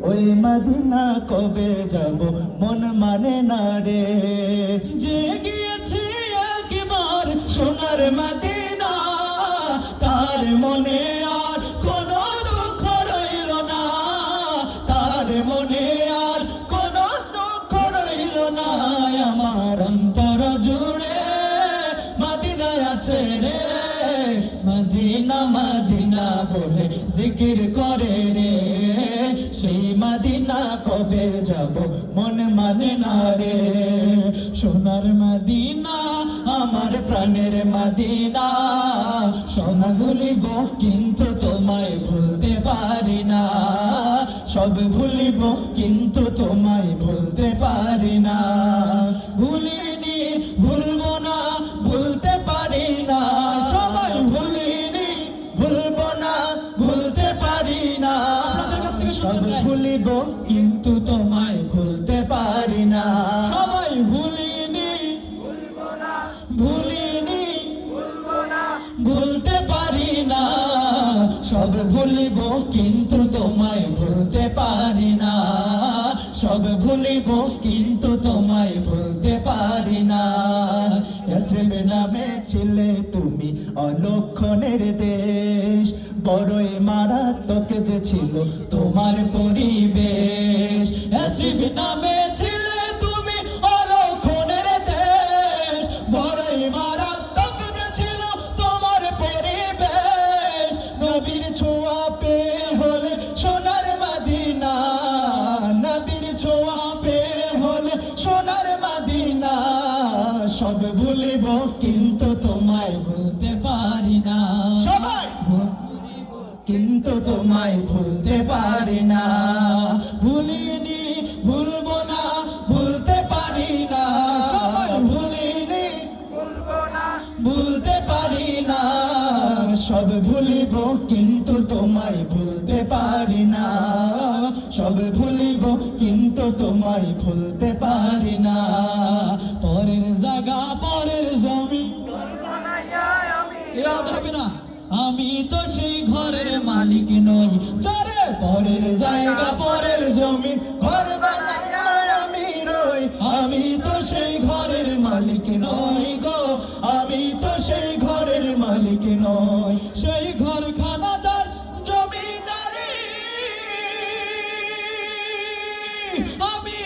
ওই মদিনা কবে যাব মন মানে না রে, যে গিয়েছে একবার সোনার মদিনা তার মনে আর কোনো দুঃখ রইল না, তার মনে আর কোনো দুঃখ রইল না। আমার অন্তর জুড়ে মদিনায় আছে রে, মদিনা মদিনা বলে জিকির করে রে, সেই মদিনা কবে যাব মন মানে না রে। সোনার মদিনা আমার প্রাণের মদিনা, সোনা ভুলিব কিন্তু তোমায় ভুলতে পারি না, সব ভুলিব কিন্তু তোমায় ভুলতে পারি না। ভুলিনি ভুলবো না ভুলতে পারি না, সবাই ভুলিনি ভুলবো না ভুলতে পারি না, সব ভুলিব কিন্তু তোমায় ভুলতে পারি না। সবাই ভুলিনি ভুলবো না ভুলিনি ভুলবো না ভুলতে পারি না, সব ভুলিব কিন্তু তোমায় ভুলতে পারি না, সব ভুলিব কিন্তু তোমায় ভুলতে পারি না। ইয়াসরিব নামে ছিলে তুমি অলক্ষণের দেশ, বড়ই মারাত্মক যে ছিল তোমার পরিবেশ। ইয়াসরিব নামে ছিলে তুমি অলক্ষণের দেশ, বড়ই মারাত্মক যে ছিল তোমার পরিবেশ। নবীর ছোঁয়া পেয়ে হলে সোনার মদিনা, নবীর ছোঁয়া পেয়ে হলে সোনার মদিনা, সব ভুলিব কিন্তু তোমায় ভুলতে পারি না, সবাই কিন্তু তোমায় ভুলতে পারি না। ভুলিনি ভুলবো না ভুলতে পারি না, সবাই ভুলিনি ভুলবো না ভুলতে পারি না, সব ভুলিব কিন্তু তোমায় ভুলতে পারি না, সব ভুলিব কিন্তু তোমায় ভুলতে পারি না। পরের জায়গা পরের জমি যাবে না, আমি তো সেই ঘরের মালিক নই, চারে পরের জায়গা পরের জমি ঘর বানায় আমি রই, আমি তো সেই ঘরের মালিক নই গো, আমি তো সেই ঘরের মালিক নই। সেই ঘরখানা যার জমিদারি আমি